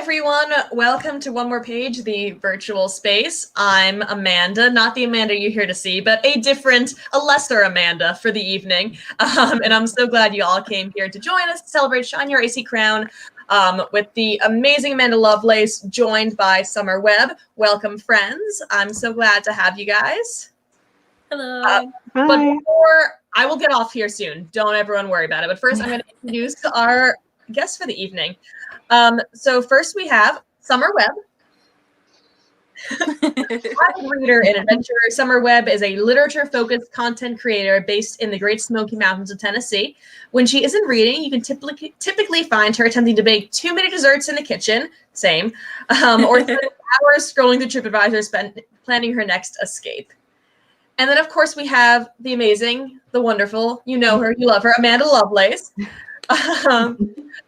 everyone. Welcome to One More Page, the virtual space. I'm Amanda, not the Amanda you're here to see, but a lesser Amanda for the evening. And I'm so glad you all came here to join us to celebrate Shine Your Icy Crown with the amazing Amanda Lovelace, joined by Summer Webb. Welcome, friends. I'm so glad to have you guys. Hello. But before, I will get off here soon. Don't everyone worry about it. But first, I'm going to introduce our guest for the evening. So first we have Summer Webb. Avid reader and adventurer, Summer Webb is a literature-focused content creator based in the Great Smoky Mountains of Tennessee. When she isn't reading, you can typically find her attempting to bake too many desserts in the kitchen, same, or spend hours scrolling through TripAdvisor planning her next escape. And then, of course, we have the amazing, the wonderful, you know her, you love her, Amanda Lovelace.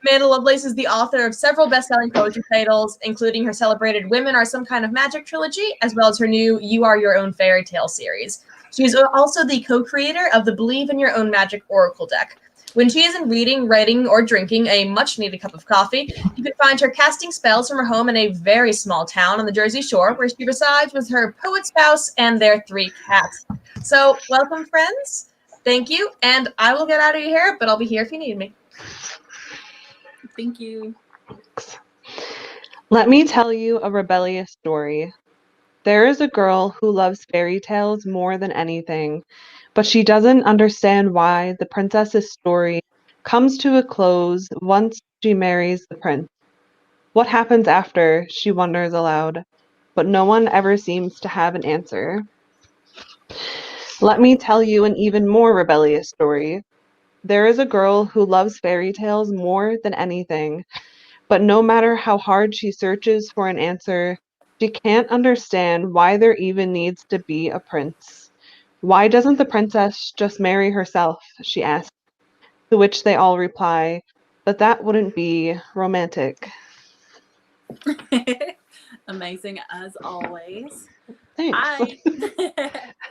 Amanda Lovelace is the author of several best-selling poetry titles, including her celebrated Women Are Some Kind of Magic trilogy, as well as her new You Are Your Own Fairy Tale series. She is also the co-creator of the Believe in Your Own Magic Oracle deck. When she isn't reading, writing, or drinking a much-needed cup of coffee, you can find her casting spells from her home in a very small town on the Jersey Shore, where she resides with her poet spouse and their 3 cats. So, welcome, friends. Thank you, and I will get out of here, but I'll be here if you need me. Thank you. Let me tell you a rebellious story. There is a girl who loves fairy tales more than anything, but she doesn't understand why the princess's story comes to a close once she marries the prince. What happens after, she wonders aloud, but no one ever seems to have an answer. Let me tell you an even more rebellious story. There is a girl who loves fairy tales more than anything, but no matter how hard she searches for an answer, she can't understand why there even needs to be a prince. Why doesn't the princess just marry herself, she asks, to which they all reply, but that wouldn't be romantic. Amazing as always. Thanks. Hi.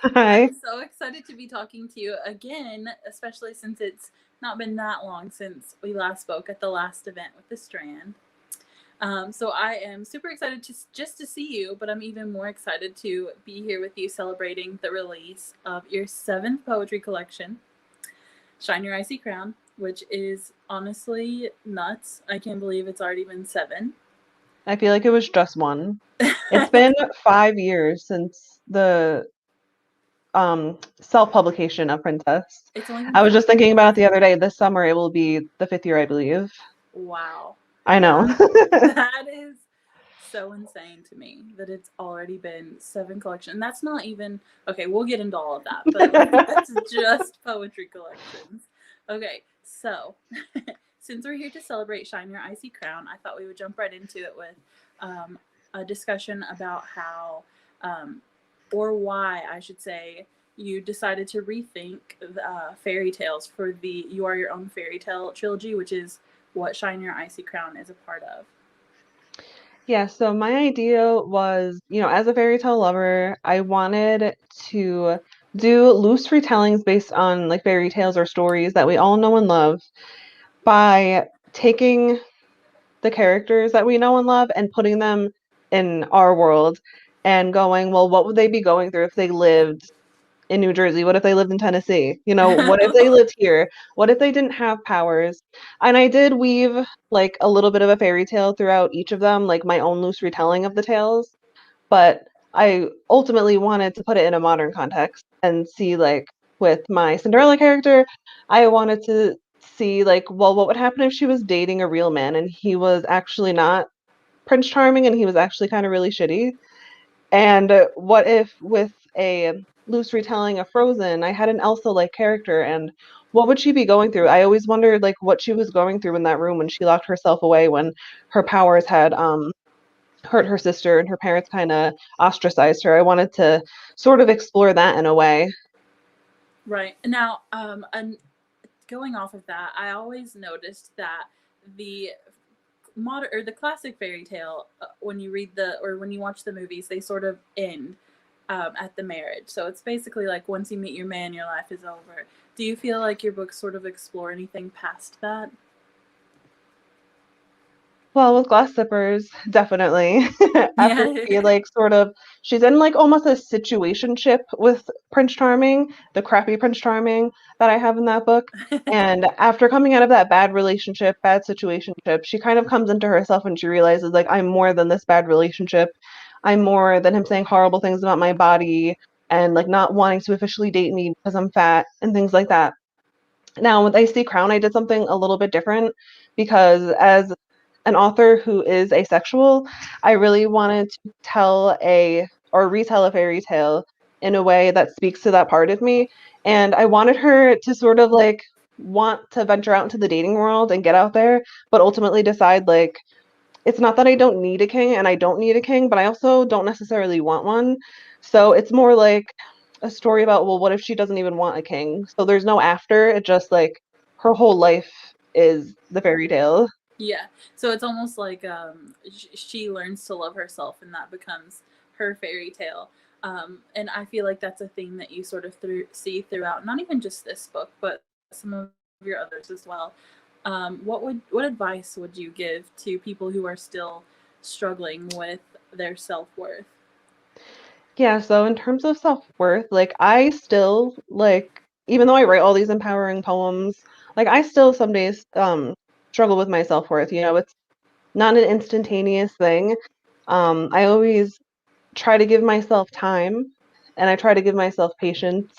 Hi. I'm so excited to be talking to you again, especially since it's not been that long since we last spoke at the last event with the Strand. So I am super excited just to see you, but I'm even more excited to be here with you celebrating the release of your 7th poetry collection, Shine Your Icy Crown, which is honestly nuts. I can't believe it's already been 7. I feel like it was just 1. It's been 5 years since the self-publication of Princess. I was just thinking about it the other day. This summer it will be the 5th year, I believe. Wow. I know. That is so insane to me that it's already been 7 collections. That's not even, okay, we'll get into all of that, but that's just poetry collections. Okay, so since we're here to celebrate Shine Your Icy Crown, I thought we would jump right into it with a discussion about how, or why, I should say, you decided to rethink fairy tales for the You Are Your Own Fairy Tale trilogy, which is what Shine Your Icy Crown is a part of. Yeah, so my idea was, as a fairy tale lover, I wanted to do loose retellings based on like fairy tales or stories that we all know and love by taking the characters that we know and love and putting them in our world and going, well, what would they be going through if they lived in New Jersey? What if they lived in Tennessee? What if they lived here? What if they didn't have powers? And I did weave like a little bit of a fairy tale throughout each of them, like my own loose retelling of the tales. But I ultimately wanted to put it in a modern context and see, like, with my Cinderella character, I wanted to see, like, well, what would happen if she was dating a real man and he was actually not Prince Charming and he was actually kind of really shitty? And what if with a loose retelling of Frozen, I had an Elsa-like character, and what would she be going through? I always wondered like what she was going through in that room when she locked herself away, when her powers had hurt her sister and her parents kind of ostracized her. I wanted to sort of explore that in a way. Right. Now, and going off of that, I always noticed that the modern or the classic fairy tale, when you read when you watch the movies, they sort of end at the marriage. So it's basically like once you meet your man, your life is over. Do you feel like your books sort of explore anything past that? Well, with glass slippers, definitely. After Yeah. she like sort of she's in like almost a situationship with Prince Charming, the crappy Prince Charming that I have in that book. And after coming out of that bad relationship, bad situationship, she kind of comes into herself and she realizes like I'm more than this bad relationship. I'm more than him saying horrible things about my body and like not wanting to officially date me because I'm fat and things like that. Now, with AC Crown, I did something a little bit different because as an author who is asexual, I really wanted to tell a or retell a fairy tale in a way that speaks to that part of me. And I wanted her to sort of like want to venture out into the dating world and get out there, but ultimately decide like it's not that I don't need a king and I don't need a king, but I also don't necessarily want one. So it's more like a story about, well, what if she doesn't even want a king? So there's no after. It just like her whole life is the fairy tale. Yeah. So it's almost like she learns to love herself, and that becomes her fairy tale. And I feel like that's a theme that you sort of see throughout, not even just this book, but some of your others as well. What advice would you give to people who are still struggling with their self-worth? Yeah, so in terms of self-worth, like I still like even though I write all these empowering poems, like I still some days struggle with my self-worth. You know, it's not an instantaneous thing. I always try to give myself time and I try to give myself patience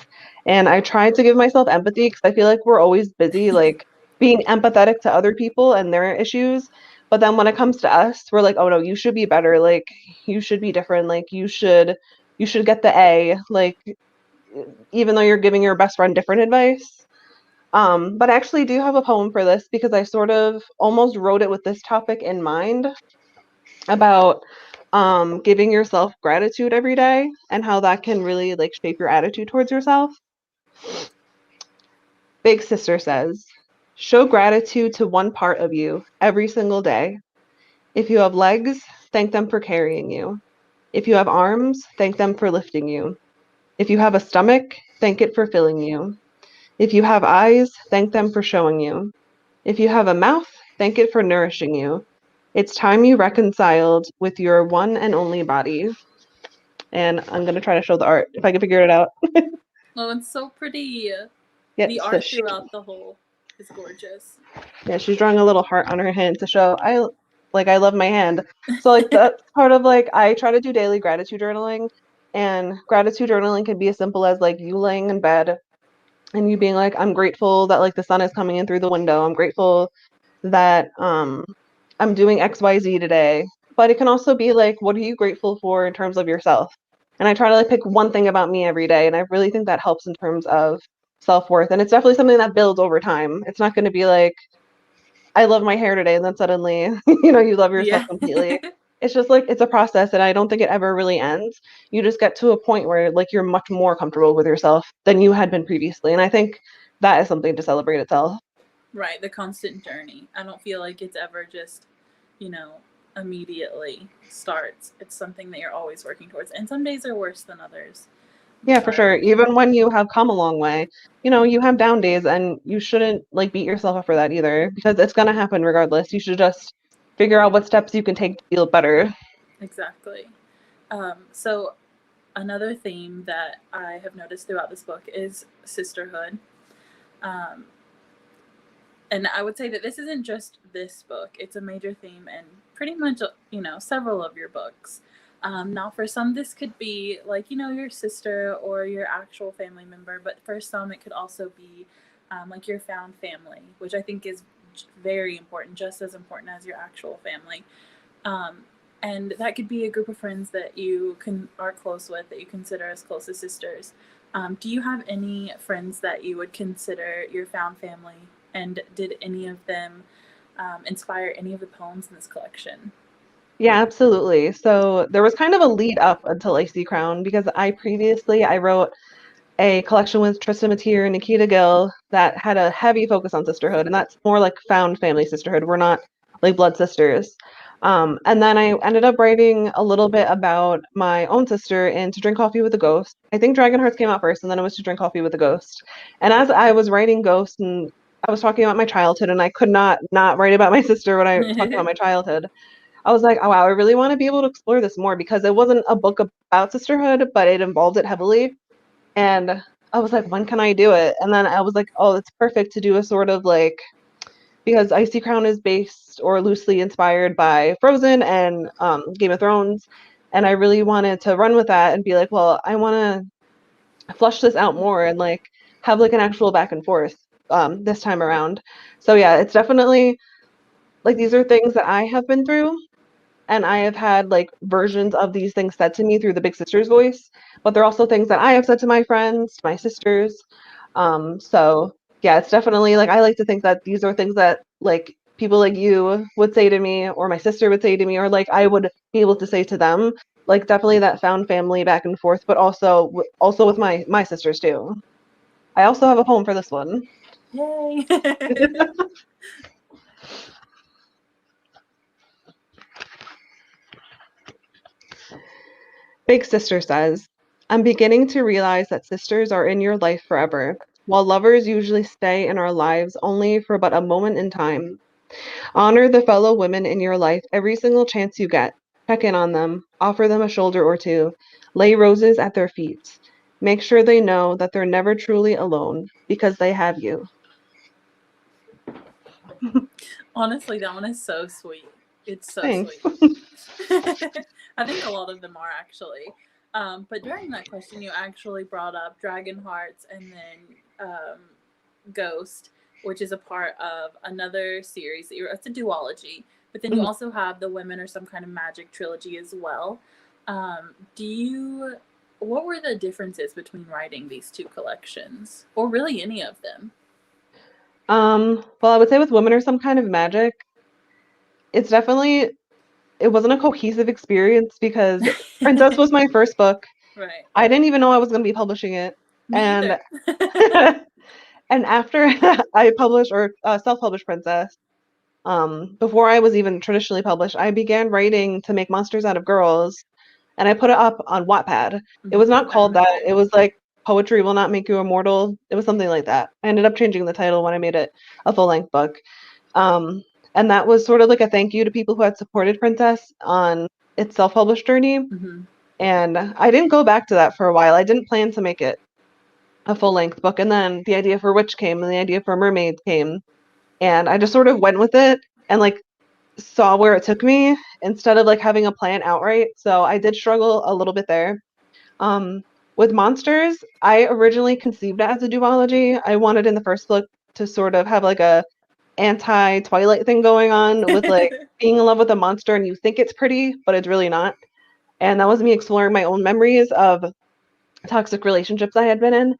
and I try to give myself empathy because I feel like we're always busy like being empathetic to other people and their issues. But then when it comes to us, we're like, oh no, you should be better. Like you should be different. Like you should get the A. Like even though you're giving your best friend different advice. But I actually do have a poem for this because I sort of almost wrote it with this topic in mind about giving yourself gratitude every day and how that can really like shape your attitude towards yourself. Big Sister says, show gratitude to one part of you every single day. If you have legs, thank them for carrying you. If you have arms, thank them for lifting you. If you have a stomach, thank it for filling you. If you have eyes, thank them for showing you. If you have a mouth, thank it for nourishing you. It's time you reconciled with your one and only body. And I'm gonna try to show the art if I can figure it out. Oh, it's so pretty. Yeah, The so art throughout the whole is gorgeous. yeah, she's drawing a little heart on her hand to show I love my hand. So like that's part of like I try to do daily gratitude journaling, and gratitude journaling can be as simple as like you laying in bed and you being like, I'm grateful that like the sun is coming in through the window. I'm grateful that I'm doing XYZ today. But it can also be like, what are you grateful for in terms of yourself? And I try to like pick one thing about me every day. And I really think that helps in terms of self-worth. And it's definitely something that builds over time. It's not going to be like, I love my hair today, and then suddenly, you love yourself Yeah. completely. It's just like it's a process, and I don't think it ever really ends. You just get to a point where like you're much more comfortable with yourself than you had been previously. And I think that is something to celebrate itself. Right, the constant journey. I don't feel like it's ever just, you know, immediately starts. It's something that you're always working towards. And some days are worse than others. Yeah, for But sure. Even when you have come a long way, you have down days and you shouldn't like beat yourself up for that either because it's going to happen regardless. You should just figure out what steps you can take to feel better. exactly. So another theme that I have noticed throughout this book is sisterhood. Um, and I would say that this isn't just this book, it's a major theme in pretty much, several of your books. Now, for some, this could be like, your sister or your actual family member, but for some, it could also be like your found family, which I think is very important, just as important as your actual family. Um, and that could be a group of friends that you are close with, that you consider as close as sisters. Do you have any friends that you would consider your found family? And did any of them inspire any of the poems in this collection? Yeah, absolutely. So there was kind of a lead up until AC Crown because I wrote a collection with Tristan Mateer and Nikita Gill that had a heavy focus on sisterhood, and that's more like found family sisterhood. We're not like blood sisters. And then I ended up writing a little bit about my own sister in To Drink Coffee with a Ghost. I think Dragon Hearts came out first, and then it was To Drink Coffee with a Ghost. And as I was writing Ghost and I was talking about my childhood, and I could not write about my sister when I talked about my childhood. I was like, oh wow, I really want to be able to explore this more because it wasn't a book about sisterhood, but it involved it heavily. And I was like, when can I do it? And then I was like, oh, it's perfect to do a sort of like, because Icy Crown is based or loosely inspired by Frozen and Game of Thrones. And I really wanted to run with that and be like, well, I want to flush this out more and like have like an actual back and forth this time around. So yeah, it's definitely like these are things that I have been through, and I have had like versions of these things said to me through the big sister's voice, but they're also things that I have said to my friends, my sisters. So yeah, it's definitely like I like to think that these are things that like people like you would say to me, or my sister would say to me, or like I would be able to say to them. Like definitely that found family back and forth, but also with my sisters too. I also have a poem for this one. Yay! Big Sister says, I'm beginning to realize that sisters are in your life forever, while lovers usually stay in our lives only for but a moment in time. Honor the fellow women in your life every single chance you get. Check in on them, offer them a shoulder or two, lay roses at their feet. Make sure they know that they're never truly alone because they have you. Honestly, that one is so sweet. It's so Thanks. sweet. I think a lot of them are actually. But during that question, you actually brought up Dragon Hearts and then Ghost, which is a part of another series. It's a duology. But then you also have the Women Are Some Kind of Magic trilogy as well. What were the differences between writing these two collections, or really any of them? Well, I would say with Women Are Some Kind of Magic, it wasn't a cohesive experience because Princess was my first book. Right. I didn't even know I was going to be publishing it. Me and either. and after I published or self-published Princess, before I was even traditionally published, I began writing to make monsters out of girls, and I put it up on Wattpad. It was not called that. It was like Poetry Will Not Make You Immortal. It was something like that. I ended up changing the title when I made it a full-length book. And that was sort of like a thank you to people who had supported Princess on its self-published journey. Mm-hmm. And I didn't go back to that for a while. I didn't plan to make it a full-length book. And then the idea for Witch came and the idea for Mermaid came. And I just sort of went with it and like saw where it took me instead of like having a plan outright. So I did struggle a little bit there. With Monsters, I originally conceived it as a duology. I wanted in the first book to sort of have like a anti-Twilight thing going on with like being in love with a monster and you think it's pretty, but it's really not. And that was me exploring my own memories of toxic relationships I had been in.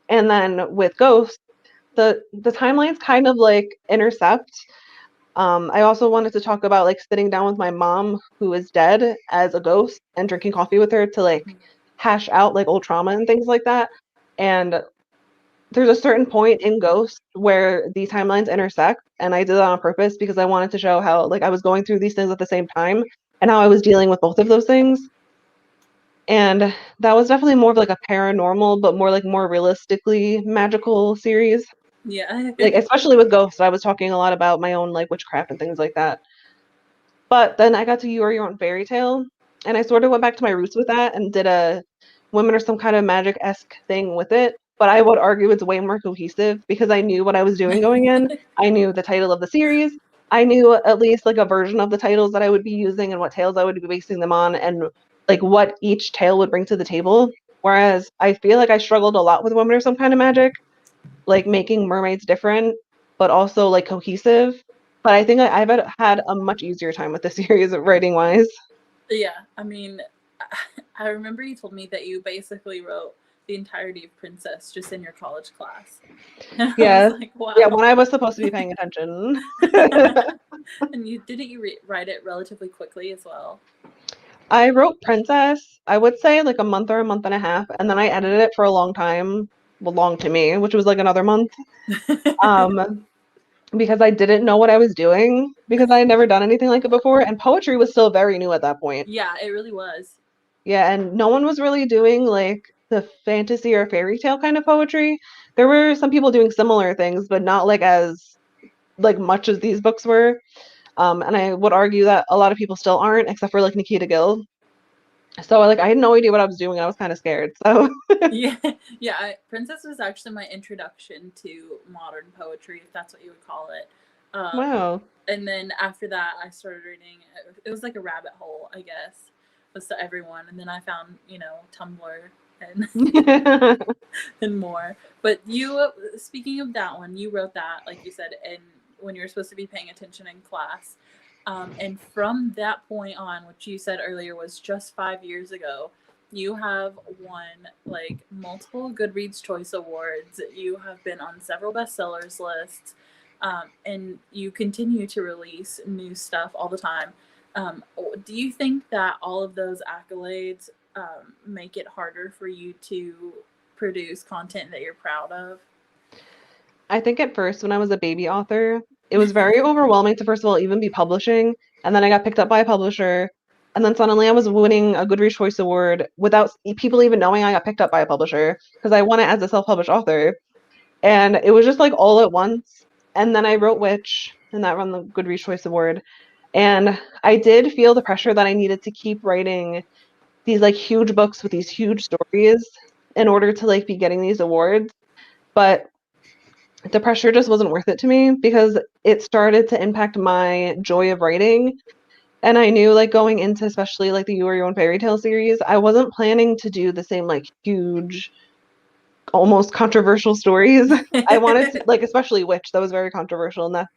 And then with Ghost, the timelines kind of like intercept. I also wanted to talk about like sitting down with my mom who is dead as a ghost and drinking coffee with her to like hash out like old trauma and things like that. And there's a certain point in Ghost where these timelines intersect, and I did that on purpose because I wanted to show how like I was going through these things at the same time and how I was dealing with both of those things. And that was definitely more of like a paranormal, but more realistically magical series. Yeah. Like especially with Ghost, I was talking a lot about my own like witchcraft and things like that. But then I got to You Are Your Own Fairy Tale, and I sort of went back to my roots with that and did a Women Are Some Kind of Magic-esque thing with it. But I would argue it's way more cohesive because I knew what I was doing going in. I knew the title of the series. I knew at least like a version of the titles that I would be using and what tales I would be basing them on and like what each tale would bring to the table. Whereas I feel like I struggled a lot with Women Are Some Kind of Magic, like making mermaids different, but also like cohesive. But I think I've had a much easier time with the series writing wise. Yeah, I mean, I remember you told me that you basically wrote the entirety of Princess just in your college class. And Yeah. I was like, wow. Yeah, when I was supposed to be paying attention. And didn't you write it relatively quickly as well? I wrote Princess, I would say like a month or a month and a half, and then I edited it for a long time. Well, long to me, which was like another month. Because I didn't know what I was doing because I had never done anything like it before, and poetry was still very new at that point. Yeah, it really was. Yeah, and no one was really doing like the fantasy or fairy tale kind of poetry. there were some people doing similar things, but not like as like much as these books were. And I would argue that a lot of people still aren't, except for like Nikita Gill. So like I had no idea what I was doing. I was kind of scared. So Yeah, yeah. Princess was actually my introduction to modern poetry, if that's what you would call it. wow. And then after that, I started reading. It was like a rabbit hole, I guess, was to everyone. And then I found, Tumblr and and more. But you, speaking of that one, you wrote that, like you said, and when you were supposed to be paying attention in class. And from that point on, which you said earlier was just 5 years ago, you have won like multiple Goodreads Choice Awards. You have been on several bestsellers lists, and you continue to release new stuff all the time. Do you think that all of those accolades make it harder for you to produce content that you're proud of? I think at first when I was a baby author, it was very overwhelming to first of all even be publishing, and then I got picked up by a publisher, and then suddenly I was winning a Goodreads Choice Award without people even knowing I got picked up by a publisher because I won it as a self-published author. And it was just like all at once. And then I wrote Witch, and that won the Goodreads Choice Award. And I did feel the pressure that I needed to keep writing these like huge books with these huge stories in order to like be getting these awards. But the pressure just wasn't worth it to me because it started to impact my joy of writing. And I knew like going into especially like the You Are Your Own Fairy Tale series, I wasn't planning to do the same like huge, almost controversial stories. I wanted to like, especially Witch, that was very controversial, and that's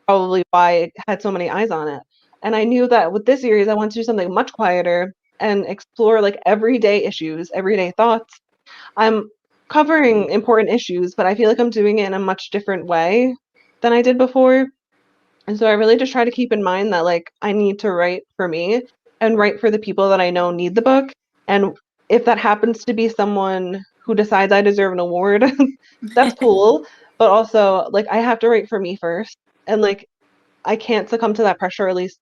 probably why it had so many eyes on it. And I knew that with this series, I wanted to do something much quieter and explore like everyday issues, everyday thoughts. I'm covering important issues, but I feel like I'm doing it in a much different way than I did before. And so I really just try to keep in mind that like I need to write for me and write for the people that I know need the book. And if that happens to be someone who decides I deserve an award, that's cool. But also like I have to write for me first. And like I can't succumb to that pressure at least,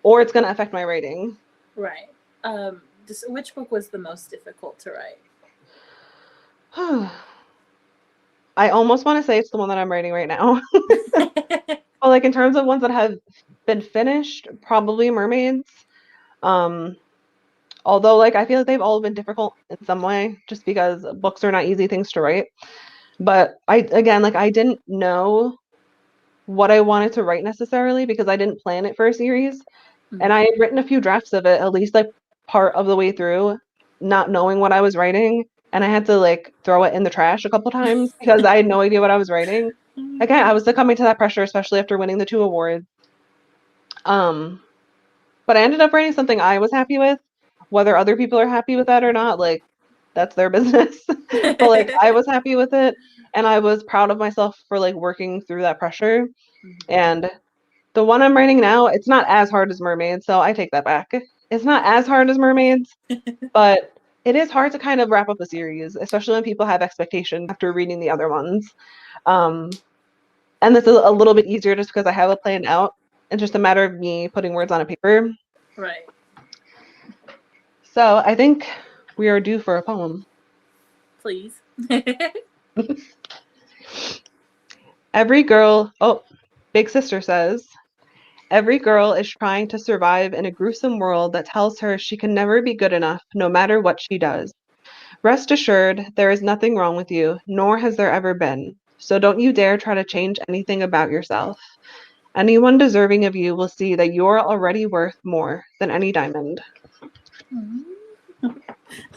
or it's gonna affect my writing. Right. Which book was the most difficult to write? I almost want to say it's the one that I'm writing right now. Well, like in terms of ones that have been finished, probably Mermaids. Although like I feel like they've all been difficult in some way just because books are not easy things to write. But I didn't know what I wanted to write necessarily because I didn't plan it for a series. And I had written a few drafts of it, at least like part of the way through, not knowing what I was writing. And I had to like throw it in the trash a couple times because I had no idea what I was writing. Again, I was succumbing to that pressure, especially after winning the 2 awards. But I ended up writing something I was happy with. Whether other people are happy with that or not, like that's their business. But like I was happy with it, and I was proud of myself for like working through that pressure. And the one I'm writing now, it's not as hard as Mermaids, so I take that back. It's not as hard as Mermaids, but it is hard to kind of wrap up a series, especially when people have expectations after reading the other ones. And this is a little bit easier just because I have it planned out. It's just a matter of me putting words on a paper. Right. So I think we are due for a poem. Please. Every girl, Big Sister says, every girl is trying to survive in a gruesome world that tells her she can never be good enough, no matter what she does. Rest assured, there is nothing wrong with you, nor has there ever been. So don't you dare try to change anything about yourself. Anyone deserving of you will see that you are already worth more than any diamond.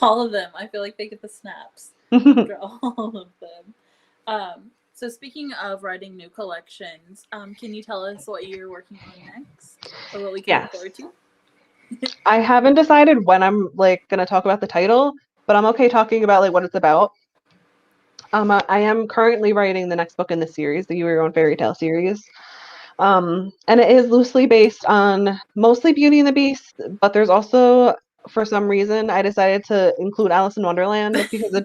All of them. I feel like they get the snaps after all of them. So speaking of writing new collections, can you tell us what you're working on next, or what we can look forward to? I haven't decided when I'm like gonna talk about the title, but I'm okay talking about like what it's about. I am currently writing the next book in the series, the You Are Your Own Fairy Tale series. And it is loosely based on mostly Beauty and the Beast, but there's also, for some reason, I decided to include Alice in Wonderland because it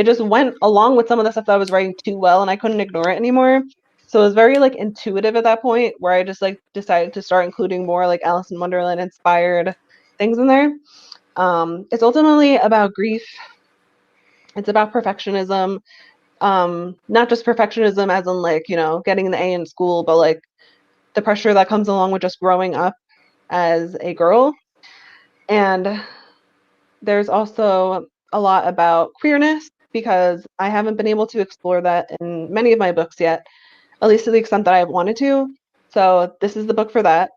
just went along with some of the stuff that I was writing too well, and I couldn't ignore it anymore. So it was very like intuitive at that point, where I just like decided to start including more like Alice in Wonderland inspired things in there. It's ultimately about grief. It's about perfectionism. not just perfectionism as in like, you know, getting the A in school, but like the pressure that comes along with just growing up as a girl. And there's also a lot about queerness because I haven't been able to explore that in many of my books yet, at least to the extent that I wanted to. So this is the book for that.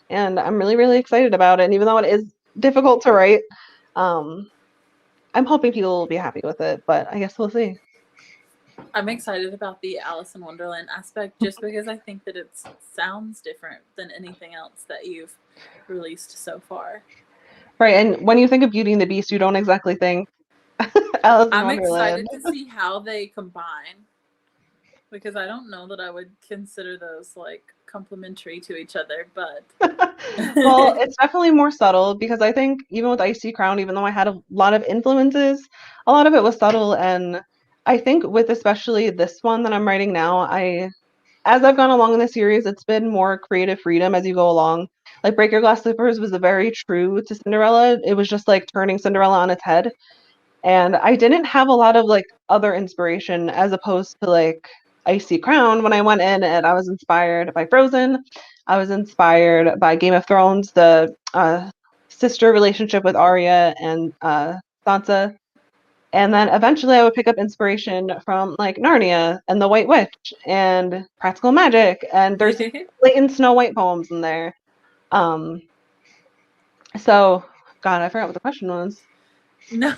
And I'm really, really excited about it. And even though it is difficult to write, I'm hoping people will be happy with it, but I guess we'll see. I'm excited about the Alice in Wonderland aspect just because I think that it sounds different than anything else that you've released so far. Right, and when you think of Beauty and the Beast, you don't exactly think Alice in I'm Wonderland. excited to see how they combine because I don't know that I would consider those like complementary to each other, but Well, it's definitely more subtle because I think even with Icy Crown, even though I had a lot of influences, a lot of it was subtle. And I think with especially this one that I'm writing now, as I've gone along in the series, it's been more creative freedom as you go along. Like Break Your Glass Slippers was very true to Cinderella. It was just like turning Cinderella on its head. And I didn't have a lot of like other inspiration as opposed to like Icy Crown when I went in and I was inspired by Frozen. I was inspired by Game of Thrones, the sister relationship with Arya and Sansa. And then eventually I would pick up inspiration from like Narnia and The White Witch and Practical Magic. And there's blatant Snow White poems in there. So, God, I forgot what the question was. No.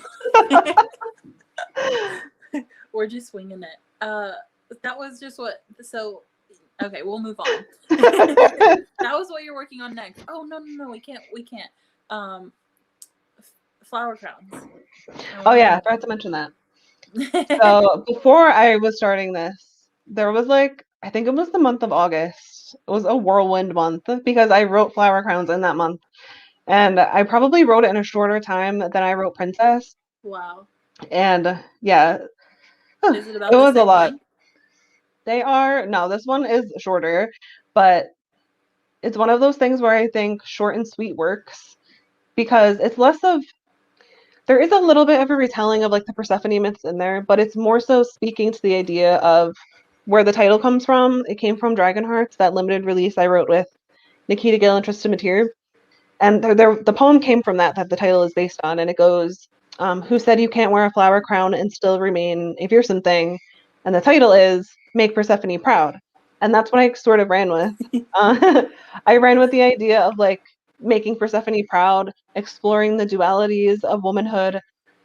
We're just winging it. That was just what. So, okay, we'll move on. That was what you're working on next. Oh no, we can't. Flower crowns. Oh yeah, I forgot to mention that. So before I was starting this, there was like, I think it was the month of August. It was a whirlwind month because I wrote Flower Crowns in that month. And I probably wrote it in a shorter time than I wrote Princess. Wow. And yeah, Is it about it the was a same lot. length? No, this one is shorter, but it's one of those things where I think short and sweet works because it's less of, there is a little bit of a retelling of like the Persephone myths in there, but it's more so speaking to the idea of where the title comes from. It came from Dragon Hearts, that limited release I wrote with Nikita Gill and Trista Mateer. And the poem came from that the title is based on, and it goes, who said you can't wear a flower crown and still remain a fearsome thing? And the title is Make Persephone Proud. And that's what I sort of ran with. I ran with the idea of like making Persephone proud, exploring the dualities of womanhood,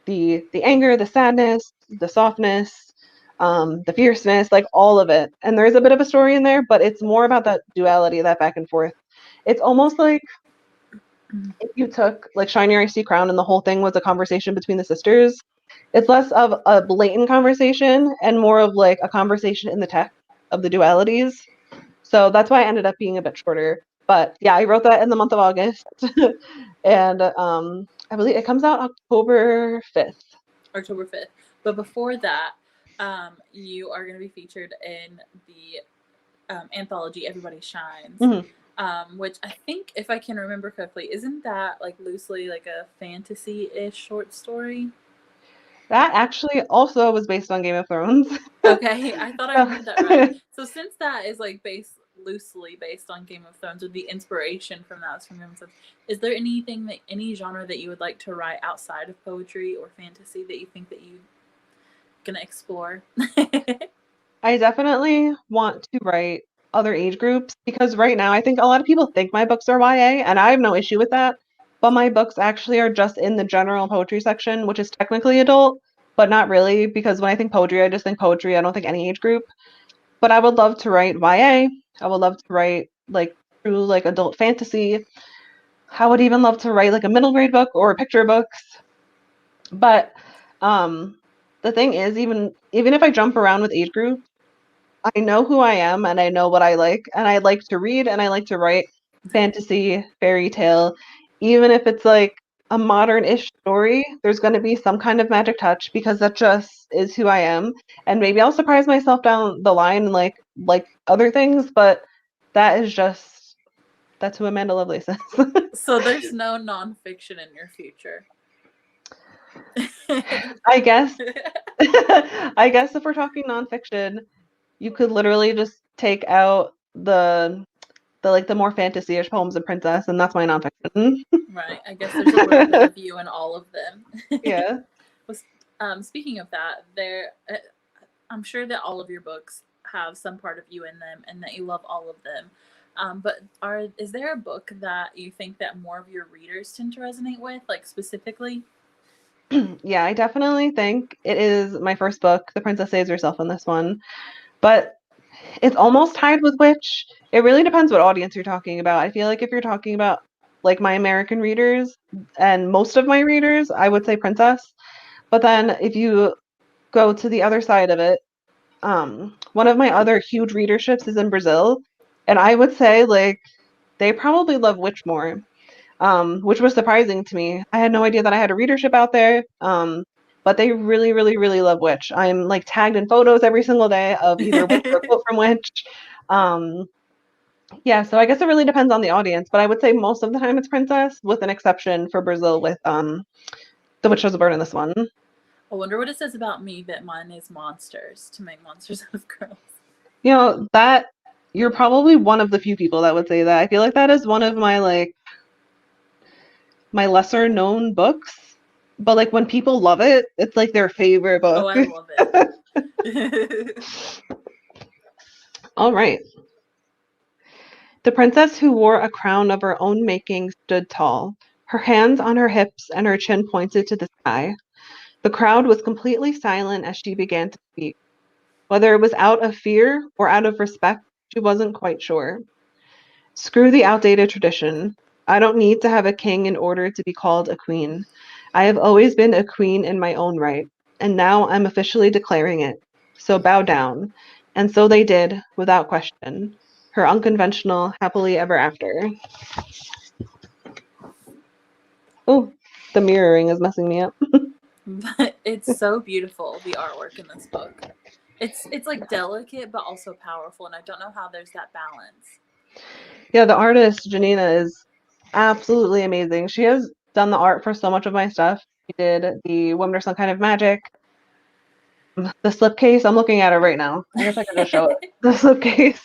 the anger, the sadness, the softness, the fierceness, like all of it. And there's a bit of a story in there, but it's more about that duality, that back and forth. It's almost like if you took like Shine Your Icy Crown and the whole thing was a conversation between the sisters, it's less of a blatant conversation and more of like a conversation in the text of the dualities. So that's why I ended up being a bit shorter. But yeah, I wrote that in the month of August. And I believe it comes out October 5th. October 5th. But before that, you are going to be featured in the anthology Everybody Shines. Mm-hmm. Which I think, if I can remember correctly, isn't that like loosely like a fantasy-ish short story? That actually also was based on Game of Thrones. Okay, I thought I heard that right. So since that is like loosely based on Game of Thrones, or the inspiration from that was from Game of Thrones, is there any genre that you would like to write outside of poetry or fantasy that you think that you're gonna explore? I definitely want to write other age groups because right now I think a lot of people think my books are YA, and I have no issue with that. But my books actually are just in the general poetry section, which is technically adult, but not really, because when I think poetry, I just think poetry. I don't think any age group. But I would love to write YA. I would love to write like true like adult fantasy. I would even love to write like a middle grade book or picture books. But the thing is, even if I jump around with age groups, I know who I am and I know what I like, and I like to read and I like to write fantasy, fairy tale, even if it's like a modern-ish story, there's going to be some kind of magic touch because that just is who I am. And maybe I'll surprise myself down the line like other things, but that's who Amanda Lovelace is. So there's no nonfiction in your future. I guess I guess if we're talking nonfiction, you could literally just take out the more fantasy-ish poems of Princess, and that's my nonfiction. Right. I guess there's a little bit of you in all of them. Yeah. Speaking of that, I'm sure that all of your books have some part of you in them, and that you love all of them. But is there a book that you think that more of your readers tend to resonate with, like specifically? Yeah, I definitely think it is my first book. The Princess Saves Herself in this one, but it's almost tied with Witch. It really depends what audience you're talking about. I feel like if you're talking about like my American readers and most of my readers, I would say Princess. But then if you go to the other side of it, one of my other huge readerships is in Brazil, and I would say like they probably love Witch more, which was surprising to me. I had no idea that I had a readership out there, but they really, really, really love Witch. I'm like tagged in photos every single day of either Witch or a quote from Witch. Yeah, so I guess it really depends on the audience, but I would say most of the time it's Princess, with an exception for Brazil with The Witch Has a Bird in this one. I wonder what it says about me that mine is monsters, to make monsters out of girls. You know, that you're probably one of the few people that would say that. I feel like that is one of my my lesser known books, but like when people love it, it's like their favorite book. Oh, I love it. All right. The princess who wore a crown of her own making stood tall, her hands on her hips and her chin pointed to the sky. The crowd was completely silent as she began to speak. Whether it was out of fear or out of respect, she wasn't quite sure. Screw the outdated tradition. I don't need to have a king in order to be called a queen. I have always been a queen in my own right, and now I'm officially declaring it. So bow down. And so they did, without question. Her unconventional happily ever after. Oh, the mirroring is messing me up. But it's so beautiful, the artwork in this book. It's like delicate but also powerful, and I don't know how there's that balance. Yeah, the artist, Janina, is absolutely amazing. She has done the art for so much of my stuff. She did the Women Are Some Kind of Magic, the slipcase. I'm looking at it right now. I guess I could just show it. The slipcase.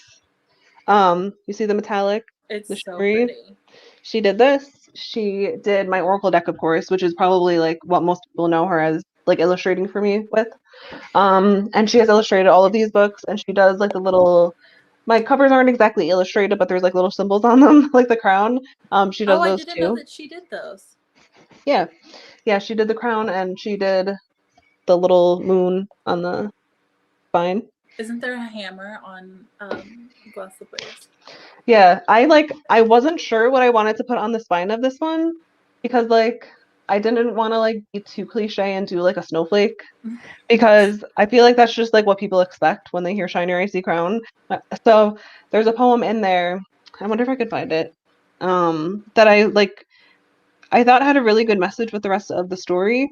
You see the metallic? It's the so shimmery? pretty. She did this. She did my Oracle deck, of course, which is probably like what most people know her as, like illustrating for me with. And she has illustrated all of these books, and she does like the little. My covers aren't exactly illustrated, but there's like little symbols on them, like the crown. She does I those didn't know too. that she did those. Yeah, she did the crown, and she did the little moon on the spine. Isn't there a hammer on glass slippers? Yeah, I wasn't sure what I wanted to put on the spine of this one because like I didn't want to like be too cliche and do like a snowflake because I feel like that's just like what people expect when they hear Shiny Icy Crown. So there's a poem in there. I wonder if I could find it. That I thought had a really good message with the rest of the story.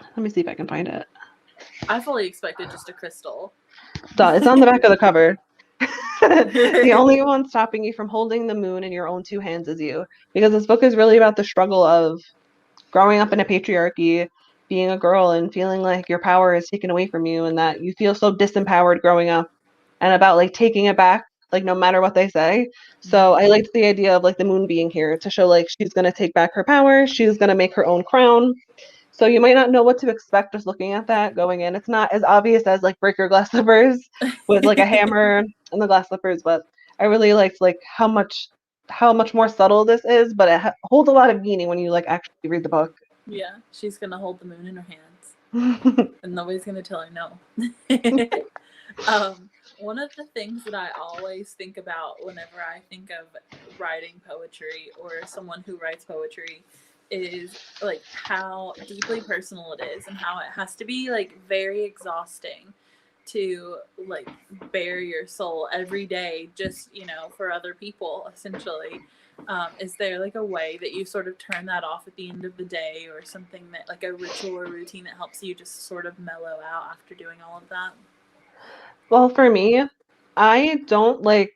Let me see if I can find it. I fully expected just a crystal. It's on the back of the cover. The only one stopping you from holding the moon in your own two hands is you. Because this book is really about the struggle of growing up in a patriarchy, being a girl and feeling like your power is taken away from you and that you feel so disempowered growing up, and about like taking it back, like no matter what they say. So I liked the idea of like the moon being here to show like she's gonna take back her power, she's gonna make her own crown. So you might not know what to expect just looking at that going in. It's not as obvious as like break your glass slippers with like a hammer and the glass slippers, but I really liked like how much more subtle this is, but it holds a lot of meaning when you like actually read the book. Yeah, she's gonna hold the moon in her hands, and nobody's gonna tell her no. One of the things that I always think about whenever I think of writing poetry or someone who writes poetry is like how deeply personal it is and how it has to be like very exhausting to like bare your soul every day just for other people essentially. Is there like a way that you sort of turn that off at the end of the day, or something that like a ritual or routine that helps you just sort of mellow out after doing all of that? Well, for me, I don't like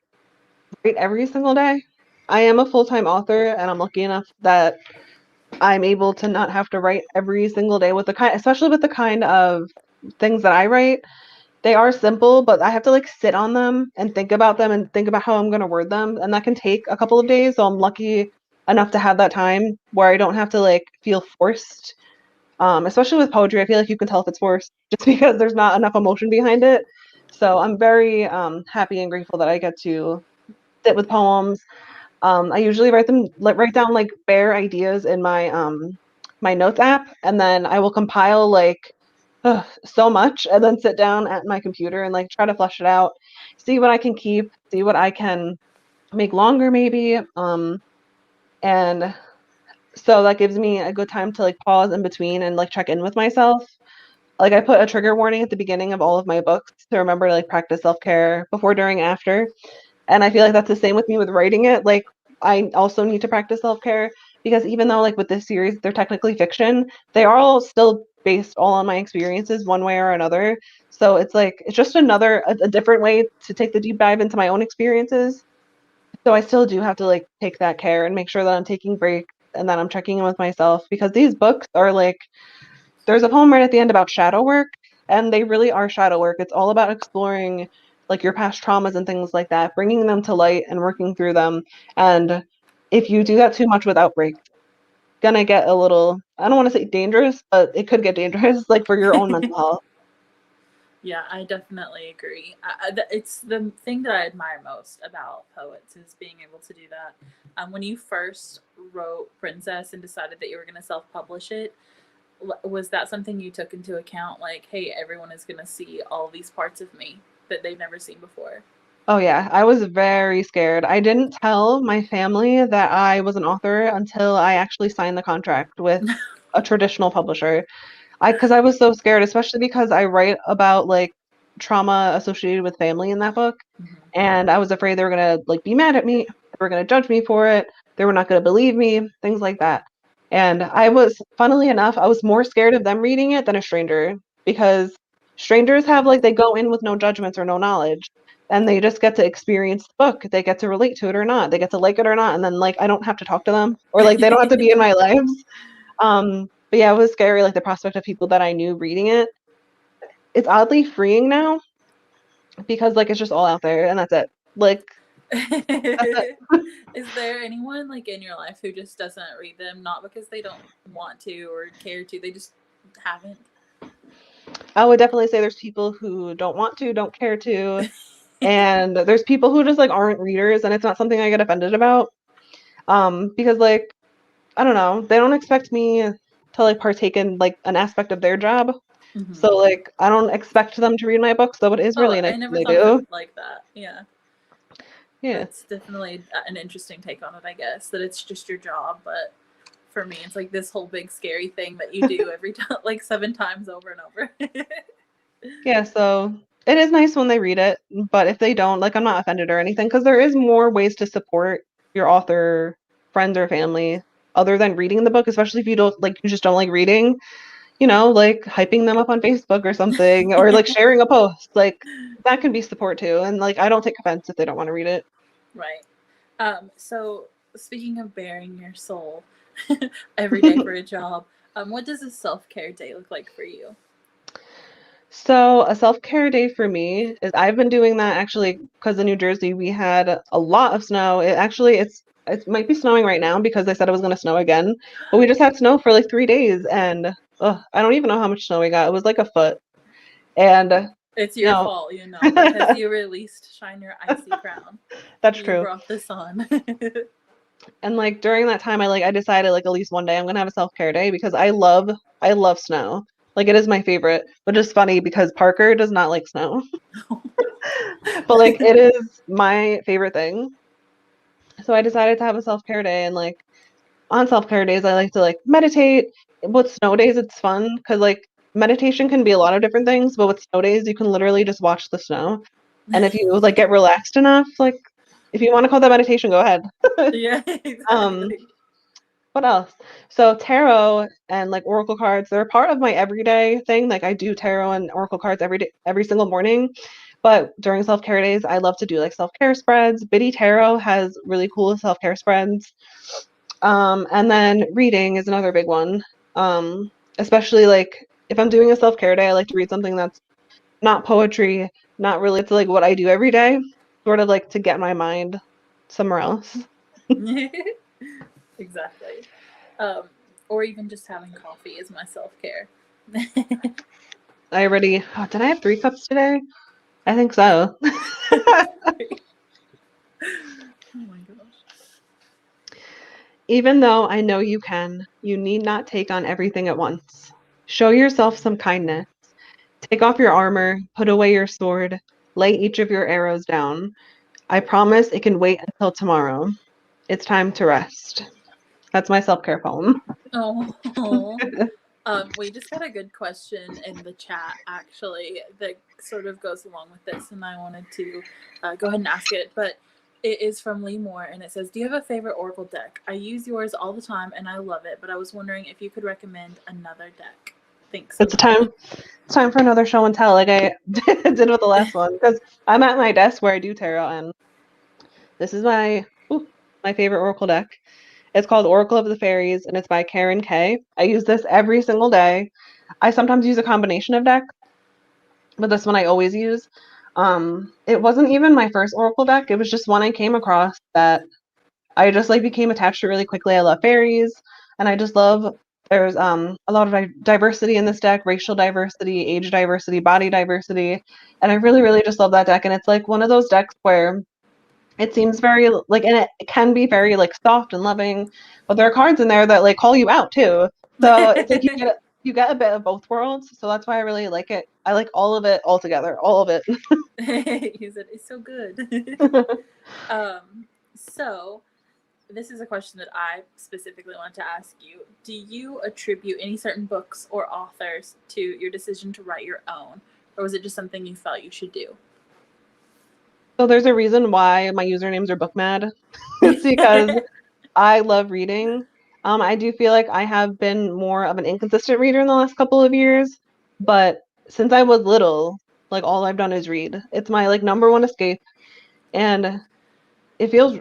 write every single day. I am a full-time author, and I'm lucky enough that I'm able to not have to write every single day with especially with the kind of things that I write. They are simple, but I have to like sit on them and think about them and think about how I'm going to word them. And that can take a couple of days. So I'm lucky enough to have that time where I don't have to like feel forced. Especially with poetry, I feel like you can tell if it's forced just because there's not enough emotion behind it. So I'm very happy and grateful that I get to sit with poems. I usually write down like bare ideas in my notes app, and then I will compile like so much, and then sit down at my computer and like try to flesh it out, see what I can keep, see what I can make longer maybe. And so that gives me a good time to like pause in between and like check in with myself. Like I put a trigger warning at the beginning of all of my books to remember to like practice self-care before, during, after. And I feel like that's the same with me with writing it. Like I also need to practice self-care because even though like with this series they're technically fiction, they are all still based all on my experiences one way or another. So it's like it's just a different way to take the deep dive into my own experiences. So I still do have to like take that care and make sure that I'm taking breaks and that I'm checking in with myself because these books are like there's a poem right at the end about shadow work, and they really are shadow work. It's all about exploring like your past traumas and things like that, bringing them to light and working through them. And if you do that too much without breaks, gonna get a little, I don't want to say dangerous, but it could get dangerous like for your own mental health. Yeah, I definitely agree. It's the thing that I admire most about poets is being able to do that. When you first wrote Princess and decided that you were going to self-publish it, was that something you took into account? Like, hey, everyone is going to see all these parts of me that they've never seen before. Oh yeah, I was very scared. I didn't tell my family that I was an author until I actually signed the contract with a traditional publisher. Because I was so scared, especially because I write about like trauma associated with family in that book, and I was afraid they were gonna like be mad at me, they were gonna judge me for it, they were not gonna believe me, things like that. And funnily enough, I was more scared of them reading it than a stranger because strangers have like they go in with no judgments or no knowledge, and they just get to experience the book. They get to relate to it or not. They get to like it or not, and then like I don't have to talk to them or like they don't have to be in my lives. But yeah, it was scary, like the prospect of people that I knew reading it. It's oddly freeing now because like it's just all out there and that's it. Like that's it. Is there anyone like in your life who just doesn't read them, not because they don't want to or care to, they just haven't? I would definitely say there's people who don't want to, don't care to, and there's people who just like aren't readers, and it's not something I get offended about. Because like I don't know, they don't expect me to like partake in like an aspect of their job. So like I don't expect them to read my book, so it is really nice I never they thought do. of it like that. Yeah. Yeah. That's definitely an interesting take on it, I guess, that it's just your job, but for me it's like this whole big scary thing that you do every time, like 7 times over and over. Yeah, so it is nice when they read it, but if they don't, like I'm not offended or anything because there is more ways to support your author friends or family other than reading the book, especially if you don't like you just don't like reading, like hyping them up on Facebook or something or like sharing a post. Like that can be support too. And like I don't take offense if they don't want to read it. Right. So speaking of bearing your soul every day for a job, what does a self-care day look like for you? So a self-care day for me is I've been doing that actually because in New Jersey we had a lot of snow. It might be snowing right now because they said it was going to snow again, but we just had snow for like 3 days and I don't even know how much snow we got. It was like a foot. And it's your fault, because you released Shine Your Icy Crown. That's true. You brought this on. And like during that time I decided like at least one day I'm gonna have a self-care day because I love snow. Like it is my favorite. But it's funny because Parker does not like snow. But like it is my favorite thing. So I decided to have a self-care day, and like on self-care days I like to like meditate. With snow days it's fun because like meditation can be a lot of different things, but with snow days you can literally just watch the snow. And if you like get relaxed enough, like if you want to call that meditation, go ahead. Yeah, exactly. What else? So tarot and like oracle cards, they're part of my everyday thing. Like I do tarot and oracle cards every day, every single morning. But during self-care days, I love to do like self-care spreads. Biddy Tarot has really cool self-care spreads. And then reading is another big one. Especially like if I'm doing a self-care day, I like to read something that's not poetry, not related to like what I do every day, sort of like to get my mind somewhere else. Exactly. Or even just having coffee is my self-care. Did I have 3 cups today? I think so. Oh my gosh. Even though I know you can, you need not take on everything at once. Show yourself some kindness. Take off your armor, put away your sword, lay each of your arrows down. I promise it can wait until tomorrow. It's time to rest. That's my self-care poem. Oh. We just got a good question in the chat, actually, that sort of goes along with this, and I wanted to go ahead and ask it. But it is from Lee Moore, and it says, do you have a favorite Oracle deck? I use yours all the time, and I love it, but I was wondering if you could recommend another deck. Thanks so much. It's time for another show and tell, like I did with the last one, because I'm at my desk where I do tarot, and this is my favorite Oracle deck. It's called Oracle of the Fairies, and it's by Karen Kay. I use this every single day. I sometimes use a combination of decks, but this one I always use. It wasn't even my first Oracle deck. It was just one I came across that I just like became attached to really quickly. I love fairies, and I just love there's a lot of diversity in this deck, racial diversity, age diversity, body diversity, and I really, really just love that deck. And it's like one of those decks where it seems very like, and it can be very like soft and loving, but there are cards in there that like call you out too. So it's like you get a bit of both worlds. So that's why I really like it. I like all of it all together, all of it. He said it's so good. So this is a question that I specifically want to ask you. Do you attribute any certain books or authors to your decision to write your own, or was it just something you felt you should do? So there's a reason why my usernames are bookmad. It's because I love reading. I do feel like I have been more of an inconsistent reader in the last couple of years, but since I was little, like all I've done is read. It's my like number one escape, and it feels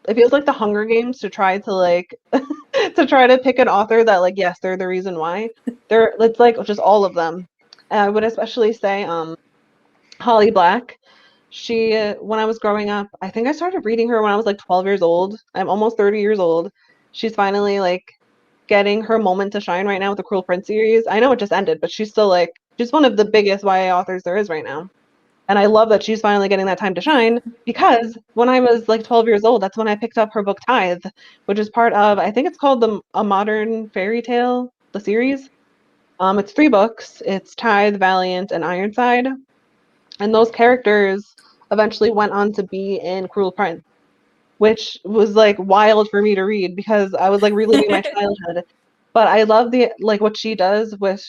like the Hunger Games to try to like to try to pick an author that like yes, they're the reason why. It's like just all of them. And I would especially say Holly Black. She, when I was growing up, I think I started reading her when I was like 12 years old. I'm almost 30 years old. She's finally like getting her moment to shine right now with the Cruel Prince series. I know it just ended, but she's still like, she's one of the biggest YA authors there is right now. And I love that she's finally getting that time to shine because when I was like 12 years old, that's when I picked up her book Tithe, which is part of, I think it's called A Modern Fairy Tale, the series. It's 3 books. It's Tithe, Valiant, and Ironside. And those characters eventually went on to be in Cruel Prince, which was like wild for me to read because I was like reliving my childhood. But I love the like what she does with,